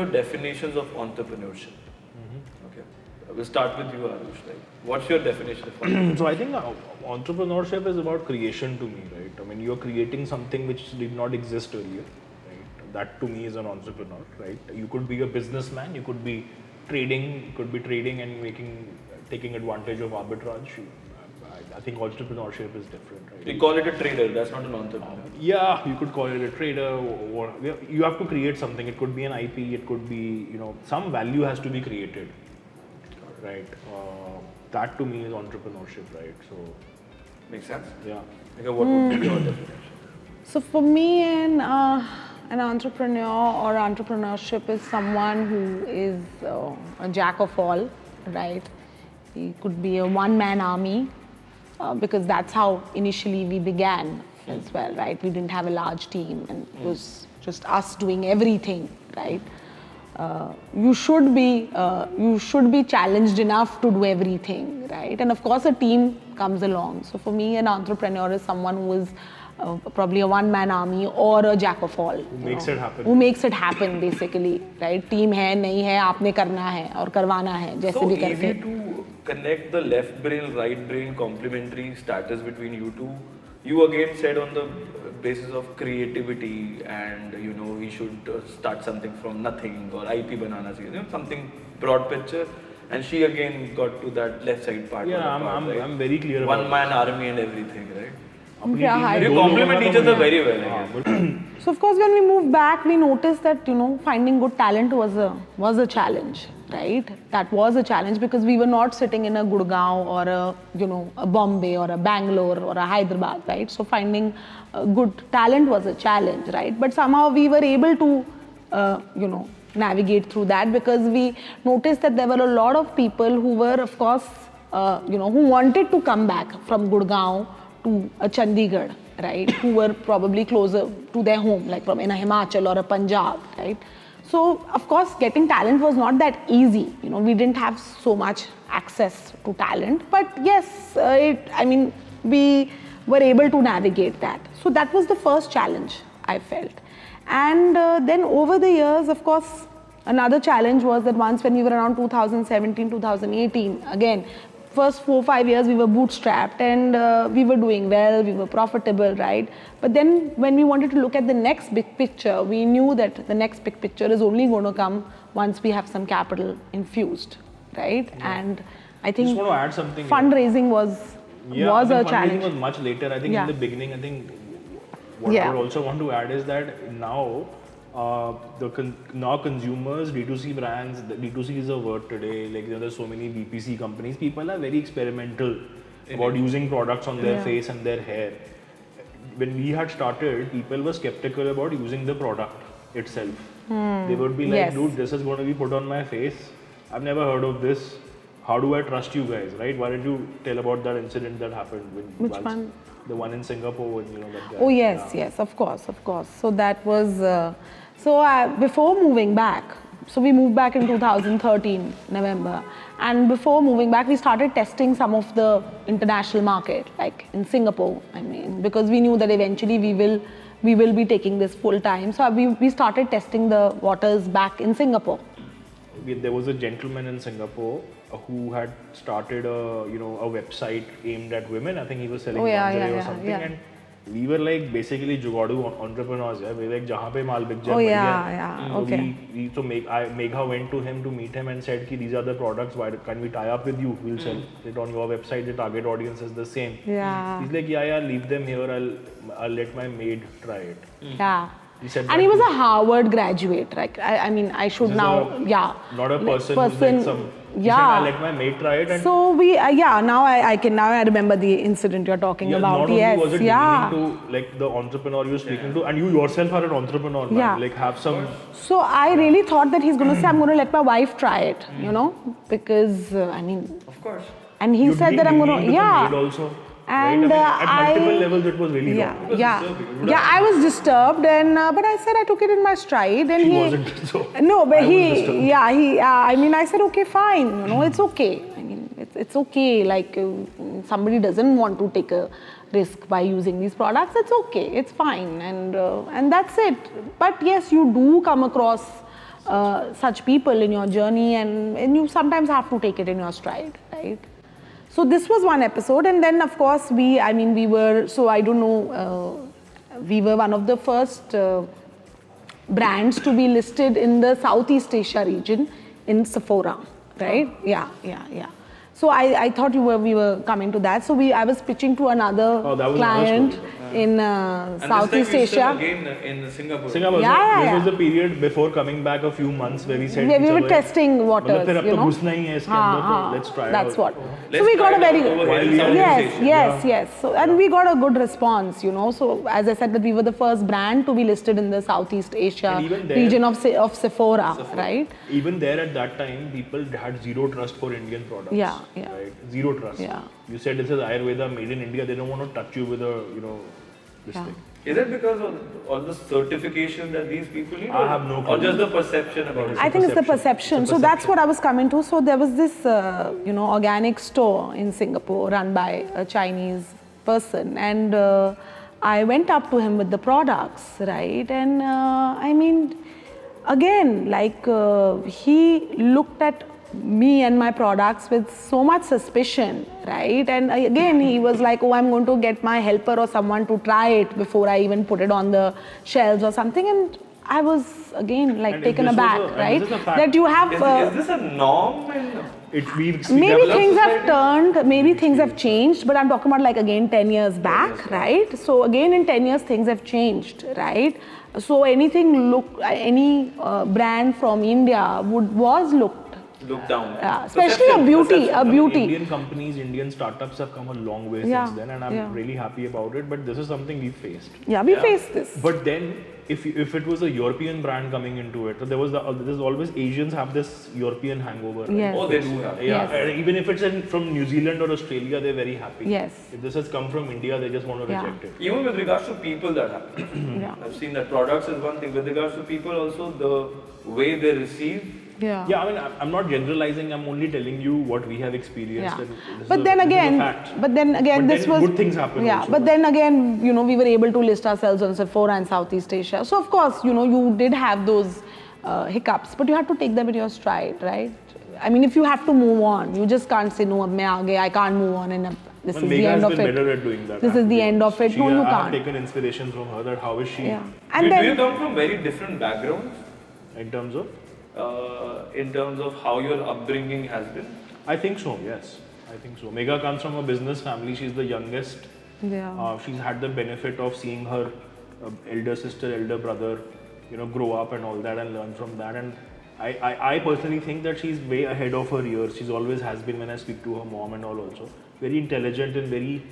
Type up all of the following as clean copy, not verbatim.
your definitions of entrepreneurship? Okay, we'll start with you, Arush. Like, what's your definition of entrepreneurship? So I think entrepreneurship is about creation to me, right? I mean, you're creating something which did not exist earlier, right? That to me is an entrepreneur, right? You could be a businessman, you could be trading and taking advantage of arbitrage. I think entrepreneurship is different, right? We call it a trader. That's not an entrepreneur. Yeah, you could call it a trader, or you have to create something. It could be an IP, it could be, some value has to be created, right? That to me is entrepreneurship, right? So, Makes sense? yeah. Okay, what would be your definition? So for me, an entrepreneur or entrepreneurship is someone who is a jack of all, right? He could be a one-man army because that's how initially we began as well, right? We didn't have a large team and it was just us doing everything, right? You should be challenged enough to do everything, right? And of course, a team comes along. So for me, an entrepreneur is someone who is probably a one-man army or a jack of all. Who makes it happen. Who makes it happen, basically, right? Team है, नहीं है, आपने करना है और करवाना है, जैसे So भी easy करके. to connect the left brain, right brain complementary status between you two. You again said on the basis of creativity and we should start something from nothing or IP banana, something broad picture. And she again got to that left side part. Yeah, I'm very clear about one man army and everything, right? Yeah, You complement each other very well. I guess. So of course, when we moved back, we noticed that finding good talent was a challenge, right? That was a challenge because we were not sitting in a Gurgaon or a Bombay or a Bangalore or a Hyderabad, right? So finding good talent was a challenge, right? But somehow we were able to navigate through that because we noticed that there were a lot of people who were, of course, who wanted to come back from Gurgaon to a Chandigarh, right? Who were probably closer to their home, like from in a Himachal or a Punjab, right? So, of course, getting talent was not that easy. We didn't have so much access to talent, but yes, we were able to navigate that. So that was the first challenge I felt. And then over the years, of course, another challenge was that once when we were around 2017, 2018, again, first 4-5 years we were bootstrapped and we were doing well, we were profitable, right? But then when we wanted to look at the next big picture, we knew that the next big picture is only going to come once we have some capital infused, right? Yeah. And I think just want to add something fundraising was a challenge. Fundraising was much later. I think in the beginning, I think what I would also want to add is that now now consumers, D2C brands, D2C is a word today, like there's so many BPC companies, people are very experimental about using products on their face and their hair. When we had started, people were skeptical about using the product itself. They would be like, dude, this is going to be put on my face. I've never heard of this. How do I trust you guys, right? Why don't you tell about that incident that happened? Which one? The one in Singapore when, that guy. Oh yes, yes, of course. So that was... before moving back, so we moved back in 2013, November. And before moving back, we started testing some of the international market, like in Singapore, because we knew that eventually we will be taking this full time. So we started testing the waters back in Singapore. There was a gentleman in Singapore who had started a website aimed at women. I think he was selling lingerie or something. And we were like basically jugadu entrepreneurs. We were like, jahan pe maal bik jaye, okay. So Megha went to him to meet him and said, these are the products, why can we tie up with you? We'll sell it on your website, the target audience is the same. Yeah. He's like, leave them here, I'll let my maid try it. Yeah. He said and he was a Harvard graduate, right? I should now, not a person who's like some... He said, I'll let my mate try it. And so now I remember the incident you're talking about. Not only was it to like the entrepreneur you're speaking to, and you yourself are an entrepreneur, man. Like have some... So I really thought that he's going to say, I'm going to let my wife try it, because Of course. And he said that I'm going to, also. And right? At multiple levels it was really wrong. I was disturbed, and but I said I took it in my stride, and he wasn't so. No, but I said okay, fine, it's okay. It's okay. Like somebody doesn't want to take a risk by using these products. It's okay. It's fine, and that's it. But yes, you do come across such people in your journey, and you sometimes have to take it in your stride, right? So this was one episode, and then of course we were, so I don't know, we were one of the first brands to be listed in the Southeast Asia region in Sephora, right? Yeah. So I thought we were coming to that. So I was pitching to another client in Southeast Asia. Again in Singapore. Singapore. Yeah. This was the period before coming back a few months where we said Yeah, we were testing waters, फिर अब you तो know. घुसना ही है इसके अंदर, तो let's try it That's out. what. Let's So we got try a very it over here in Southeast Asia. yes. So and we got a good response, you know. So as I said, that we were the first brand to be listed in the Southeast Asia And even there- region of Sephora, right? Even there at that time, people had zero trust for Indian products. Yeah. Right? Zero trust. Yeah. You said this is Ayurveda made in India. They don't want to touch you with a, this Yeah. thing. Is it because of all the certification that these people need? I have no Or clue. just the perception about it? I think it's the perception. So that's what I was coming to. So there was this, organic store in Singapore run by a Chinese person, and I went up to him with the products, right? And again, like he looked at me and my products with so much suspicion, right? And again, he was like, oh, I'm going to get my helper or someone to try it before I even put it on the shelves or something. And I was again like And if taken this was aback, a- and right? this is a fact. That you have Is this a norm? We maybe developed things have society. turned, maybe things have changed, but I'm talking about like again 10 years back, right? So again in 10 years things have changed, right? So any brand from India was looked, Look down. especially a beauty. Indian companies, Indian startups have come a long way Yeah, since then, and I'm yeah. really happy about it. But this is something we faced. Yeah, we faced this. But then, if it was a European brand coming into it, so there's always Asians have this European hangover. Right? Yes. Oh, they do have. Yeah, Yes. and even if it's from New Zealand or Australia, they're very happy. Yes. If this has come from India, they just want to Yeah. reject it. Even with regards to people, that happens. Yeah. I've seen that products is one thing. With regards to people, also the way they receive. Yeah. Yeah, I mean, I'm not generalizing. I'm only telling you what we have experienced. Yeah. And this But is then this is a again, fact. but then again, But this then was good things happen Yeah, also. but then again, we were able to list ourselves on Sephora and Southeast Asia. So of course, you did have those hiccups, but you have to take them in your stride, right? I mean, if you have to move on, you just can't say no. I can't move on, and this Well, is Megha the end has of been it. better at doing that. This is the end of it. No, you I have can't. taken inspiration from her. That how is she Yeah, Do and you then come from very different backgrounds in terms of? in terms of how your upbringing has been? I think so. Yes, I think so. Megha comes from a business family. She's the youngest. yeah, She's had the benefit of seeing her elder sister, elder brother, grow up and all that, and learn from that. And I personally think that she's way ahead of her years. She's always has been when I speak to her mom and all. Also, very intelligent and very.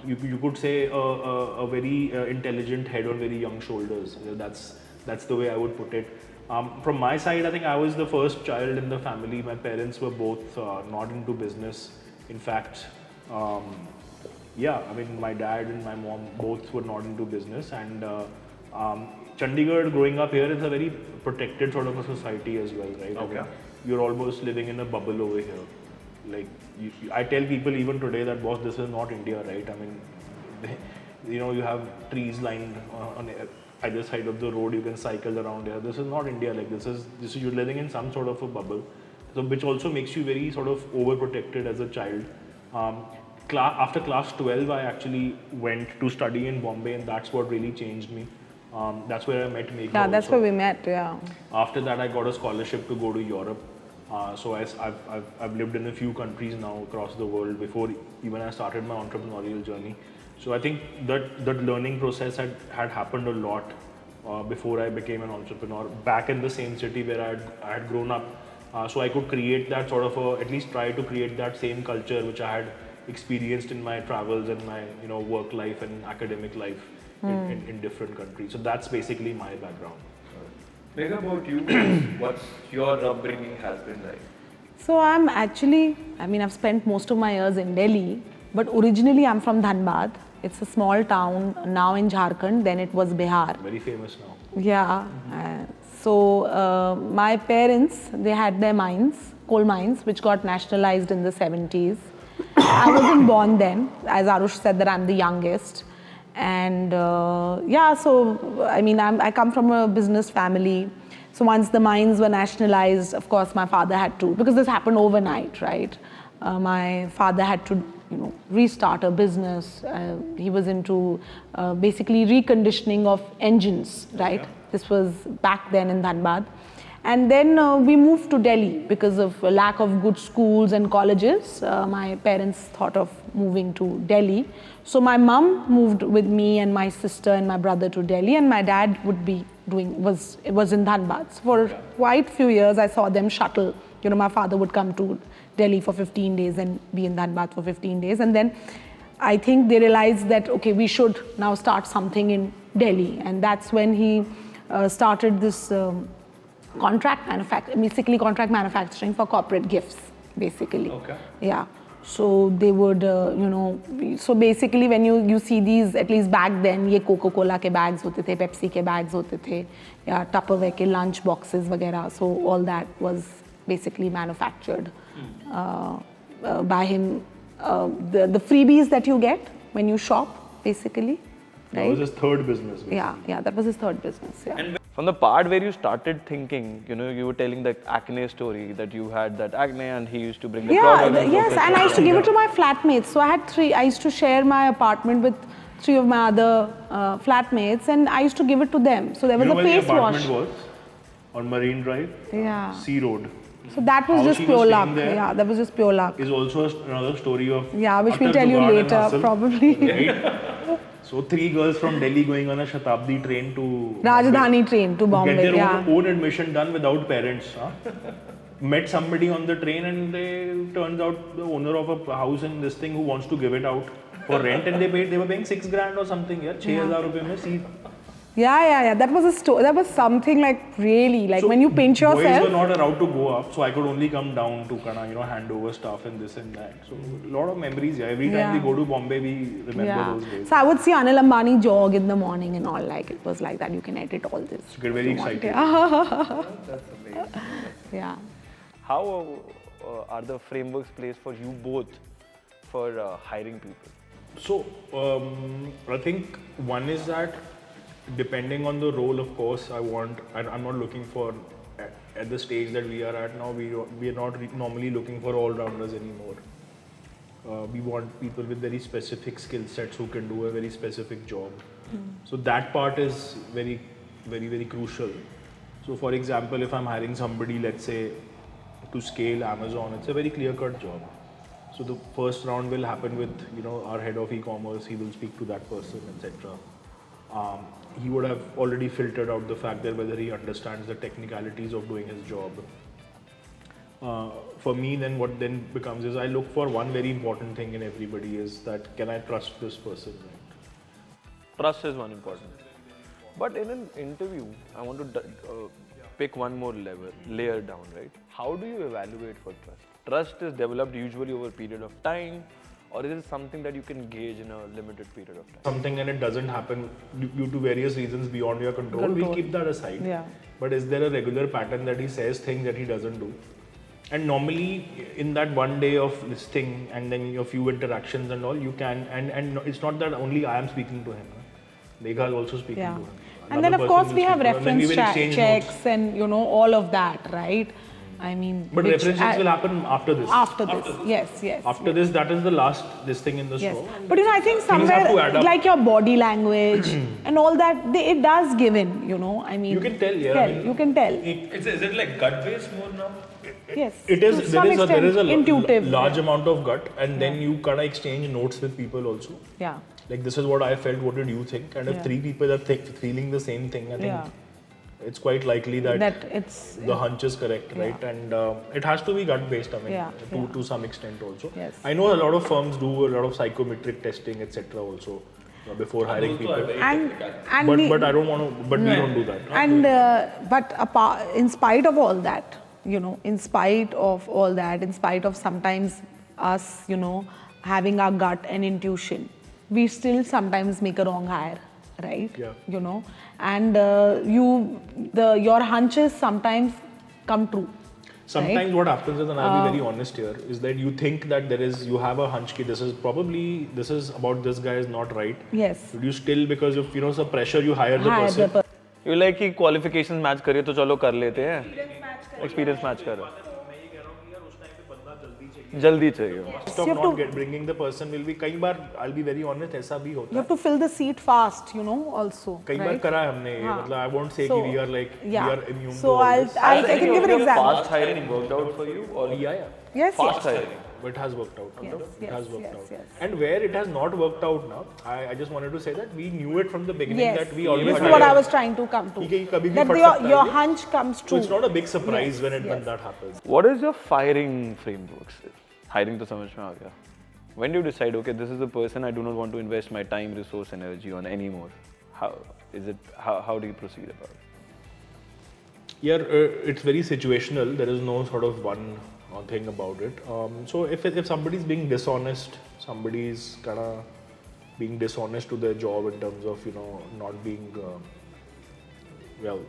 You could say a very intelligent head on very young shoulders. That's the way I would put it. From my side, I think I was the first child in the family. My parents were both not into business. In fact, my dad and my mom both were not into business. And Chandigarh, growing up here, is a very protected sort of a society as well, right? Okay. I mean, you're almost living in a bubble over here. Like, I tell people even today that, boss, this is not India, right? I mean, you have trees lined on either side of the road, you can cycle around here. This is not India. Like, this is you're living in some sort of a bubble, so which also makes you very sort of overprotected as a child. After class 12, I actually went to study in Bombay, and that's what really changed me. That's where I met Megha. yeah, that's also. where we met. Yeah, After that, I got a scholarship to go to Europe. So I've lived in a few countries now across the world before even I started my entrepreneurial journey. So I think that learning process had happened a lot before I became an entrepreneur back in the same city where I had grown up. So I could create that sort of at least try to create that same culture which I had experienced in my travels and my work life and academic life in different countries. So that's basically my background. Megha, about you, what's your upbringing has been like? so I've spent most of my years in Delhi, but originally I'm from Dhanbad. It's a small town now in Jharkhand. Then it was Bihar. Very famous now. Yeah. So my parents, they had their mines, coal mines, which got nationalized in the 70s. I wasn't born then. As Arush said, that I'm the youngest. And I come from a business family. So once the mines were nationalized, of course, my father had to, because this happened overnight, right? My father had to, restart a business. He was into basically reconditioning of engines, right? Yeah. This was back then in Dhanbad. And then we moved to Delhi because of a lack of good schools and colleges. My parents thought of moving to Delhi. So my mum moved with me and my sister and my brother to Delhi, and my dad was in Dhanbad. So for quite few years, I saw them shuttle. My father would come to Delhi for 15 days and be in Dhanbad for 15 days. And then I think they realized that, okay, we should now start something in Delhi. And that's when he started this contract manufacturing for corporate gifts, basically. Okay. Yeah. So they would, so basically when you see these, at least back then, ये Coca-Cola के bags होते थे, Pepsi के bags होते थे, या Tupperware के lunch boxes वगैरह. So all that was basically manufactured by him. The freebies that you get when you shop, basically. That Right? was his third business. Basically. Yeah, that was his third business. Yeah. And from the part where you started thinking, you were telling that acne story, that you had that acne and he used to bring the product. Yes, and I used to give it to my flatmates. So I used to share my apartment with 3 of my other flatmates, and I used to give it to them. So there was You know a where face the apartment wash. was? On Marine Drive? Yeah. Sea Road. So that was How just she pure was luck. staying there Yeah, that was just pure luck. Is also another story of Yeah, which we'll utter tell you jugaad and later, hustle. probably. Right? So 3 girls from Delhi going on a Shatabdi train to Rajdhani train to Bombay. get their Yeah. own admission done without parents. Huh? Met somebody on the train and they turns out the owner of a house in this thing who wants to give it out for rent, and they were paying 6 grand or something. Yeah, 6,000 rupees mein seat. Yeah. That was a story. That was something like really, like So when you pinch boys yourself. were not allowed to go up, so I could only come down to kind of hand over stuff and this and that. So a lot of memories. Yeah, every time Yeah. we go to Bombay, we remember those days. So I would see Anil Ambani jog in the morning and all, like it was like that. You can edit all this. So get very excited. That's amazing. Yeah. How are the frameworks placed for you both for hiring people? So I think one is that depending on the role, of course, I'm not looking for at the stage that we are at now. We are not normally looking for all-rounders anymore. We want people with very specific skill sets who can do a very specific job. So that part is very, very, very crucial. So for example, if I'm hiring somebody, let's say, to scale Amazon, it's a very clear-cut job. So the first round will happen with our head of e-commerce. He will speak to that person, etc. He would have already filtered out the fact that whether he understands the technicalities of doing his job. For me, then what then becomes is I look for one very important thing in everybody is that can I trust this person? Trust is one important. But in an interview, I want to pick one more layer down, right? How do you evaluate for trust? Trust is developed usually over a period of time, or is it something that you can gauge in a limited period of time? Something and it doesn't happen due to various reasons beyond your control. We'll keep that aside. Yeah. But is there a regular pattern that he says things that he doesn't do? And normally in that one day of listing and then a few interactions and all, you can, and it's not that only I am speaking to him. Megha is also speaking Yeah. to him. And then Another of course person we will have speak to him, and we reference will exchange checks notes. and all of that, right? I mean, But which reference checks will happen after this. After this, yes. After this, that is the last this thing in the Yes, store. but I think Things have to add somewhere up. like your body language and all that, it does give in. I mean, You can tell, yeah, I mean, you can tell. Is it like gut based more now? Yes, It is. to some extent, There is a intuitive. large amount of gut, and then you kind of exchange notes with people also. Yeah, Like this is what I felt. What did you think? And if Yeah. 3 people are feeling the same thing, I think yeah. it's quite likely that, That it's the hunch is correct, right? And it has to be gut based. I mean, Yeah, to some extent also. Yes. I know a lot of firms do a lot of psychometric testing, etc. Also before hiring people. and But I don't want to. But we don't do that. And but in spite of all that, in spite of all that, in spite of sometimes us, having our gut and intuition, we still sometimes make a wrong hire, right? Yeah. And your hunches sometimes come true. Sometimes right? what happens is, and I'll be very honest here, is that you think that you have a hunch that this is about this guy is not right. Yes. But you still, because of some pressure, you hire the Hire person. You like कि qualifications match करिए तो चलो कर लेते हैं. Experience match कर. जल्दी चाहिए. Stop not bringing the person will be कई बार I'll be very honest ऐसा भी होता You have to fill the seat fast, you know, also. कई बार करा है हमने ये मतलब I won't say कि we are like we are immune So to all this. I can give an example. Fast hiring worked out for you or Yeah. Yes, fast yes. hiring? But it has worked out. Yes, It has yes, worked yes, out. yes. And where it has not worked out now, I just wanted to say that we knew it from the beginning Yes, that we always this is what I was trying to come to. कि कभी भी That फट your, सकता है your ये. hunch comes So true. it's not a big surprise Yes, when that happens. What is your firing frameworks? Hiring तो समझ में आ गया. When do you decide, okay, this is the person I do not want to invest my time, resource, energy on anymore? How is it? How do you proceed about it? Yeah, it's very situational. There is no sort of one thing about it. So if somebody's being dishonest, somebody's kind of being dishonest to their job in terms of not being well.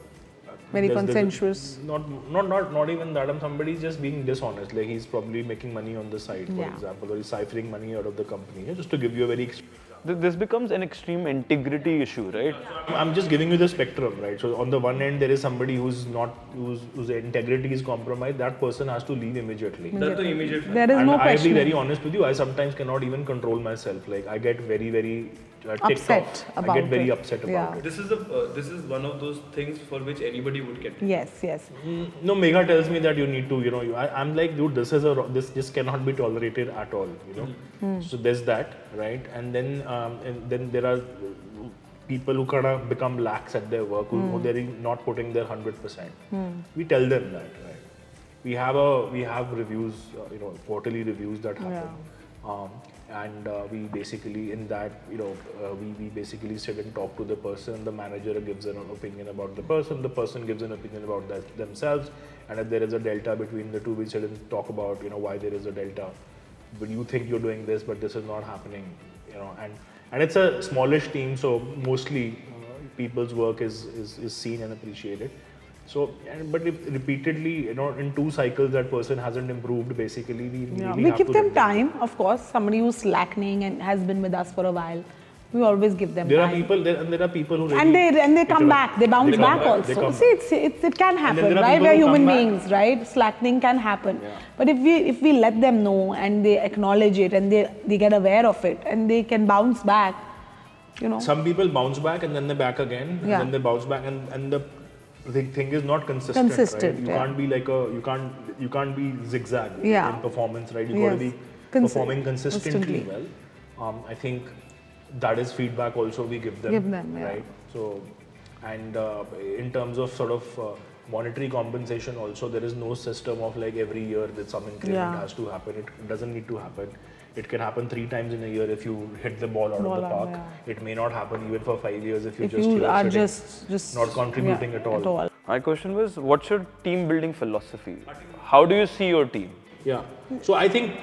Very there's- consensuous. Not even that. Somebody's just being dishonest. Like he's probably making money on the side, for Yeah. example, or he's ciphering money out of the company. Yeah, just to give you a very This becomes an extreme integrity issue, right? I'm just giving you the spectrum, right? So on the one end, there is somebody whose integrity is compromised. That person has to leave immediately. There is And no I'll be question. very honest with you. I sometimes cannot even control myself. Like I get very, very ticked Upset off. I about get very it. upset Yeah. about it. This is one of those things for which anybody would get. Yes, yes. No, Megha tells me that you need to, I'm like, dude, this just cannot be tolerated at all, So there's that, right? And then there are people who kind of become lax at their work, who they're not putting their 100%. We tell them that, right? We have reviews, quarterly reviews that happen. And we basically in that we basically sit and talk to the person. The manager gives an opinion about the person gives an opinion about themselves, and if there is a delta between the two, we sit and talk about why there is a delta. But you think you're doing this, but this is not happening, and it's a smallish team, so mostly people's work is seen and appreciated. So, but if repeatedly, in 2 cycles that person hasn't improved, basically we really We have give to them let time, of course. Somebody who's slackening and has been with us for a while, we always give them There are time. people there, and there are people who And really they come back, they bounce come back back, they also. come See, it can then happen, there are right? people We are who come human back. beings, right? Slackening can happen. Yeah. But if we let them know and they acknowledge it and they get aware of it and they can bounce back, Some people bounce back and then they back again, and Yeah. then they bounce back, and the thing is not consistent. Consistent, right? You yeah. can't be like you can't be zigzag Yeah. in performance, right? You got to Yes. be performing consistently Constantly. well. I think that is feedback also we give them. Give them, yeah. right? So, and in terms of sort of monetary compensation also, there is no system of like every year that some increment Yeah. has to happen. It doesn't need to happen. It can happen 3 times in a year if you hit the ball out of the park. yeah. It may not happen even for 5 years if if just you here are sitting, just not contributing yeah, at all. My question was, what's your team building philosophy? How do you see your team? Yeah. So I think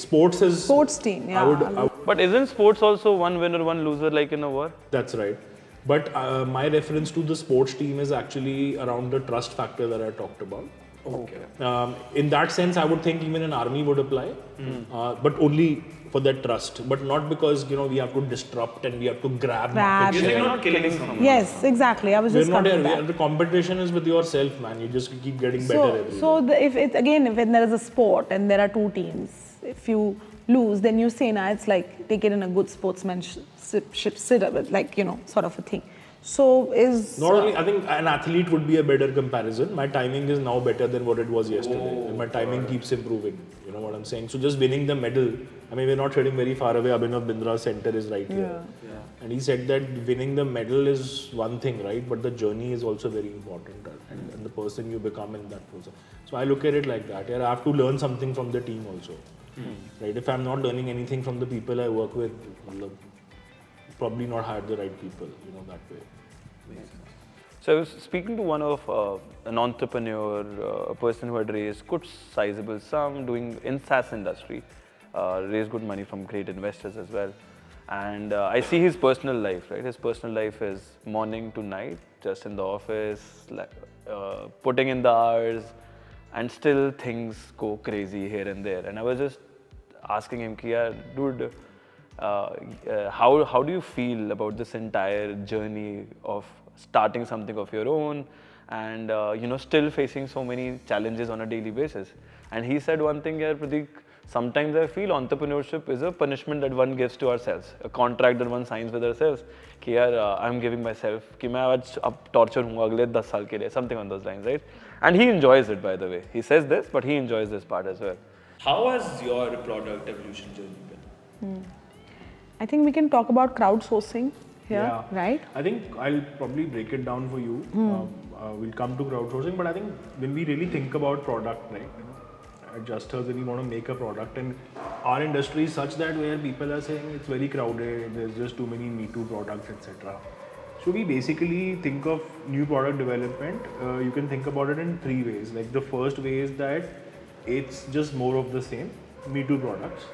sports is Sports team, yeah. I would, But isn't sports also one winner, one loser, like in a war? that's right. But my reference to the sports team is actually around the trust factor that I talked about. Okay. In that sense, I would think even an army would apply, but only for that trust, but not because we have to disrupt and we have to grab market Grab. share. You're not killing someone. Yes, exactly. I was We're just not coming here. back. The competition is with yourself, man. You just keep getting better every day. If it's again, if when there is a sport and there are 2 teams, if you lose, then you say, nah, it's like take it in a good sportsmanship, like sort of a thing. So is Not only, I think an athlete would be a better comparison. My timing is now better than what it was yesterday. And my timing keeps improving. You know what I'm saying? So just winning the medal, I mean, we're not sitting very far away. Abhinav Bindra's center is right here. And he said that winning the medal is one thing, right? But the journey is also very important. And the person you become in that process. So I look at it like that. Yeah, I have to learn something from the team also. Right? If I'm not learning anything from the people I work with, probably not hire the right people, that way. So I was speaking to one of an entrepreneur, a person who had raised good sizable sum doing in SaaS industry, raised good money from great investors as well. And I see his personal life, right? His personal life is morning to night, just in the office, putting in the hours, and still things go crazy here and there. And I was just asking him, dude, how do you feel about this entire journey of starting something of your own and still facing so many challenges on a daily basis? And he said one thing here, Pradeep. Sometimes I feel entrepreneurship is a punishment that one gives to ourselves, a contract that one signs with ourselves. कि यार I'm giving myself कि मैं आज अब torture हूँ अगले 10 साल के लिए, something on those lines, right? And he enjoys it, by the way. He says this, but he enjoys this part as well. How has your product evolution journey been? I think we can talk about crowdsourcing here, Yeah. right? I think I'll probably break it down for you. We'll come to crowdsourcing, but I think when we really think about product, right, at Just Herbs, when we want to make a product, and our industry is such that where people are saying it's very crowded, there's just too many Me Too products, etc. So we basically think of new product development. You can think about it in 3 ways. Like the first way is that it's just more of the same Me Too products.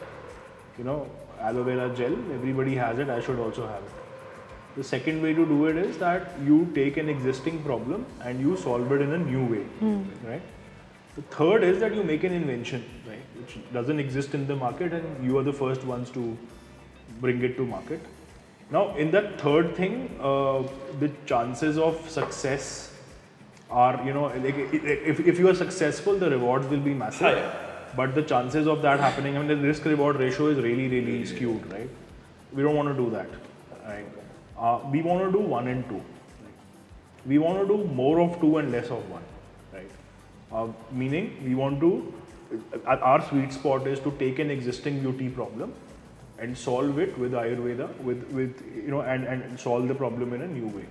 Aloe vera gel, everybody has it, I should also have it. The second way to do it is that you take an existing problem and you solve it in a new way, right? The third is that you make an invention, right, which doesn't exist in the market, and you are the first ones to bring it to market. Now, in that third thing, the chances of success are, like if you are successful, the rewards will be massive. Higher. But the chances of that happening, I mean, the risk-reward ratio is really, really skewed, right? We don't want to do that, right? We want to do 1 and 2. Right? We want to do more of 2 and less of 1, right? Meaning, we want to, our sweet spot is to take an existing beauty problem and solve it with Ayurveda, and solve the problem in a new way.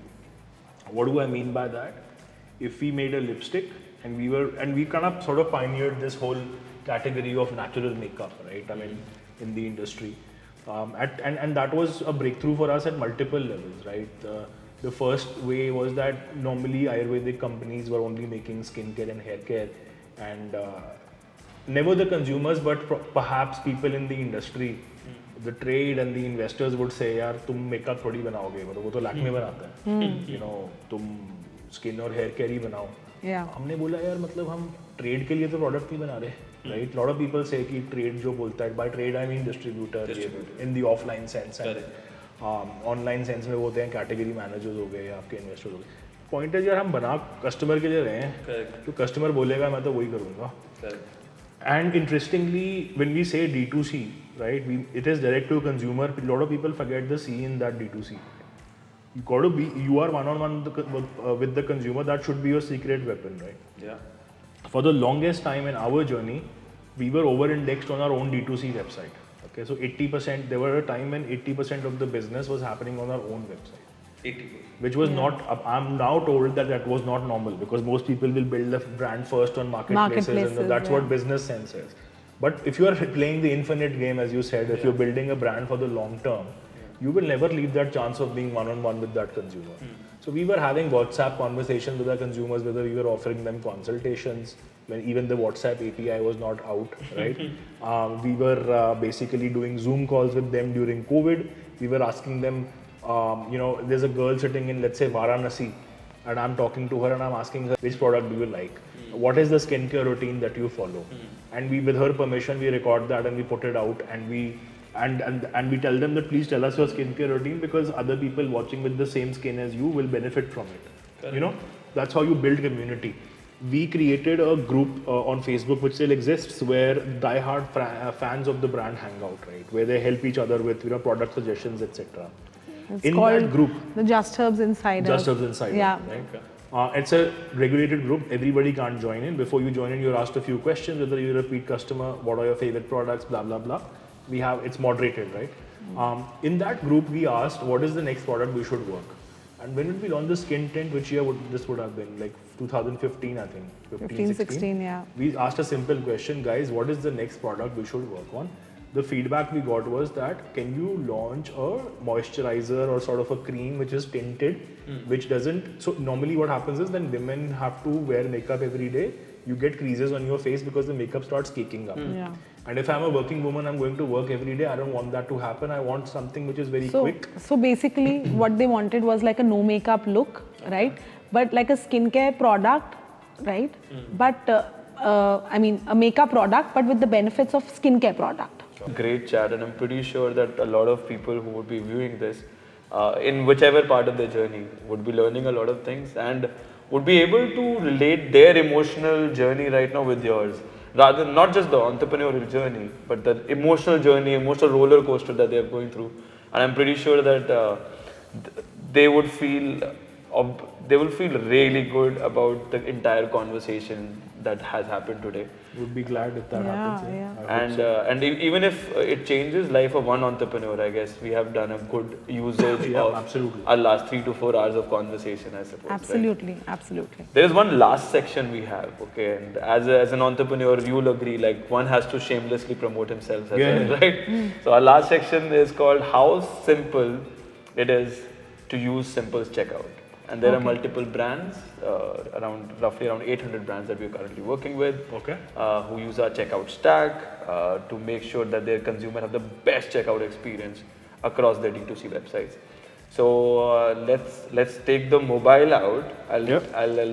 What do I mean by that? If we made a lipstick and we kind of sort of pioneered this whole category of natural makeup, right? I mean, in the industry, and that was a breakthrough for us at multiple levels, right? The first way was that normally Ayurvedic companies were only making skincare and hair care, and never the consumers, but perhaps people in the industry, the trade and the investors would say, यार तुम makeup थोड़ी बनाओगे, मतलब वो तो Lakme बनाता है, तुम skin और hair care ही बनाओ. हमने बोला यार मतलब हम trade के लिए तो product नहीं बना रहे, right? Lot of people say कि trade जो बोलता है, by trade I mean distributor. In the offline sense, and online sense में वो होते हैं category managers हो गए या आपके investors हो गए. Point है यार हम बना customer के लिए रहे हैं, तो customer बोलेगा मैं तो वही करूँगा. And interestingly, when we say D2C, right, it is direct to consumer. A lot of people forget the C in that D2C. You are one-on-one with the consumer. That should be your secret weapon, right? Yeah. For the longest time in our journey, we were over-indexed on our own D2C website. Okay, so 80%. There were a time when 80% of the business was happening on our own website. 80%. Which was not, I'm now told that was not normal, because most people will build a brand first on marketplaces and that's what business sense is. But if you are playing the infinite game, as you said, if you're building a brand for the long term, you will never leave that chance of being one-on-one with that consumer. So we were having WhatsApp conversations with our consumers, whether we were offering them consultations, when even the WhatsApp API was not out, right? We were basically doing Zoom calls with them during COVID. We were asking them, there's a girl sitting in, let's say, Varanasi, and I'm talking to her and I'm asking her, which product do you like? What is the skincare routine that you follow? And we, with her permission, we record that and we put it out, and we tell them that please tell us your skincare routine, because other people watching with the same skin as you will benefit from it. Correct. That's how you build community. We created a group on Facebook which still exists, where die-hard fans of the brand hang out, right? Where they help each other with product suggestions, etc. It's in called that group, the Just Herbs Insiders. Just Herbs Insiders, yeah. Right? It's a regulated group. Everybody can't join in. Before you join in, you're asked a few questions, whether you're a repeat customer, what are your favorite products, blah blah blah. It's moderated, right? In that group, we asked what is the next product we should work. And when did we launch the skin tint? Which year this would have been? Like 2015, I think. 15, 16, yeah. We asked a simple question, guys, what is the next product we should work on? The feedback we got was that, can you launch a moisturizer or sort of a cream which is tinted, which doesn't, so normally what happens is when women have to wear makeup every day, you get creases on your face because the makeup starts caking up. Yeah. And if I'm a working woman, I'm going to work every day, I don't want that to happen. I want something which is very quick. So basically what they wanted was like a no makeup look, right? But like a skincare product, right? But a makeup product, but with the benefits of skincare product. Great chat, and I'm pretty sure that a lot of people who would be viewing this, in whichever part of their journey, would be learning a lot of things and would be able to relate their emotional journey right now with yours. Rather, not just the entrepreneurial journey, but the emotional journey, emotional roller coaster that they're going through. And I'm pretty sure that they would feel they will feel really good about the entire conversation that has happened today. Would be glad if that happens. yeah. I hope so. And even if it changes life of one entrepreneur, I guess we have done a good usage Yeah, of absolutely. our last 3 to 4 hours of conversation, I suppose. right? Absolutely, absolutely. There is one last section we have, okay, and as an entrepreneur, you'll agree, like one has to shamelessly promote himself as Yeah. well, right? So our last section is called how simple it is to use Simple's checkout. And there are multiple brands, roughly around 800 brands that we're currently working with, Okay. who use our checkout stack to make sure that their consumer have the best checkout experience across their D2C websites. So let's take the mobile out. I'll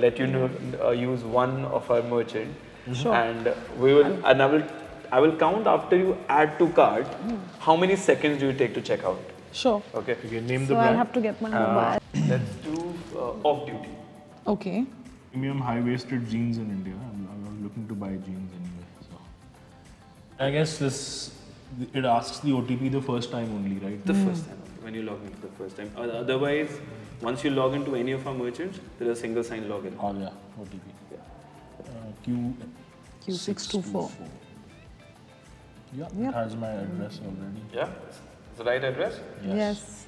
let you know, use one of our merchant, and I will count after you add to cart. How many seconds do you take to check out? Sure. Okay. Okay, name So the I'll brand. have to get my mobile. Let's do off duty. Okay. Premium high-waisted jeans in India. I'm looking to buy jeans anyway. So I guess it asks the OTP the first time only, right? The first time, when you log in for the first time. Otherwise, once you log into any of our merchants, there is a single sign login. Oh yeah, OTP. Q624. Yeah, Yep. it has my address already. Yeah, it's the right address. Yes.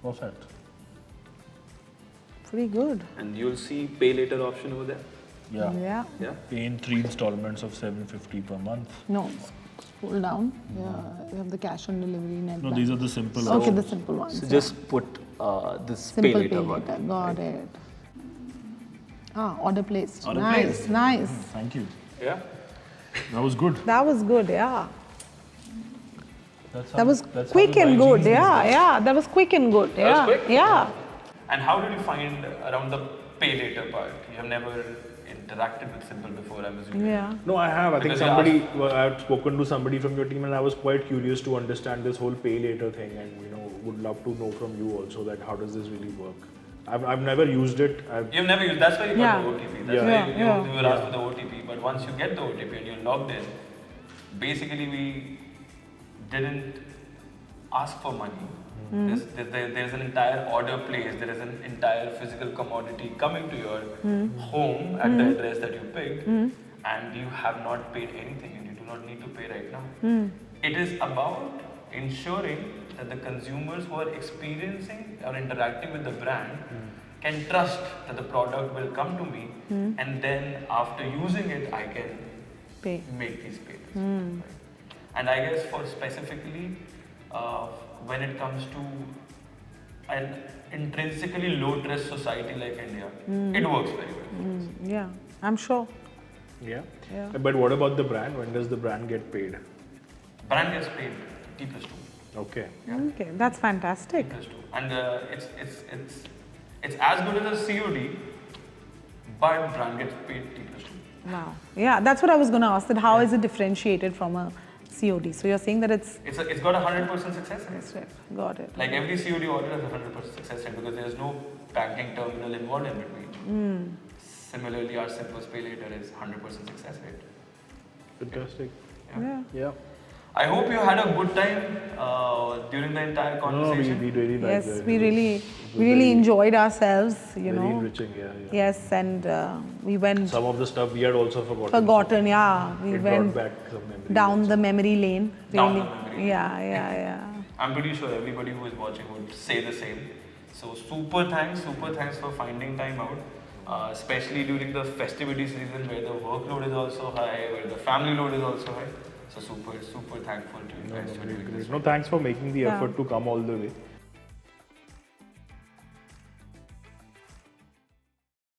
Perfect. Pretty good. And you'll see pay later option over there. Yeah. Yeah. Yeah. Pay in 3 installments of $750 per month. No. Scroll down. Yeah. You have the cash on delivery net. No, bank. these are the simple. Okay, the simple ones. So yeah. just put this Simple pay later one. Got it. Ah, order placed. Order nice, placed. nice. Thank you. Yeah. That was good. That was good, yeah. That's That was that's how quick we and buy good, jeans these yeah, days. yeah. That was quick and good, That was yeah. quick? Yeah. And how did you find around the pay later part? You have never interacted with Simple before, I'm assuming. Yeah. No, I have. I think Because you somebody, I've spoken to somebody from your team and I was quite curious to understand this whole pay later thing and, would love to know from you also that how does this really work? I've never used it. You've never used, that's why you got Yeah. the OTP. That's Yeah. why you Yeah. were asked for the OTP. But once you get the OTP and you're logged in, basically we didn't ask for money. There's an entire order placed, there is an entire physical commodity coming to your home at the address that you picked, and you have not paid anything and you do not need to pay right now. It is about ensuring that the consumers who are experiencing or interacting with the brand can trust that the product will come to me, and then after using it, I can Pay. make these payments. Right? And I guess for specifically when it comes to an intrinsically low trust society like India, it works very well. Yeah, I'm sure. Yeah. Yeah. But what about the brand? When does the brand get paid? Brand gets paid T+2. Okay. Okay, that's fantastic. T+2. And it's as good as a COD, but brand gets paid T+2. Wow. Yeah, that's what I was going to ask. That how is it differentiated from a COD? So you're saying that it's. It's got a 100% success rate. That's right. Got it. Like every COD order has a 100% success rate because there's no banking terminal involved in between. Similarly, our Simple's Pay Later is 100% success rate. Fantastic. Yeah. Yeah. I hope you had a good time during the entire No, conversation. we really liked Yes, it. we It really, was we really very- enjoyed ourselves. You Very know. enriching, yeah. Yes, and we went Some of the stuff we had also forgotten. forgotten. Yeah, we It went brought back some memories. down the memory lane. Down Really. the memory lane. Yeah. I'm pretty sure everybody who is watching would say the same. So super thanks for finding time out, especially during the festivity season where the workload is also high, where the family load is also high. So super thankful to you guys for doing this. No, thanks for making the Yeah. effort to come all the way.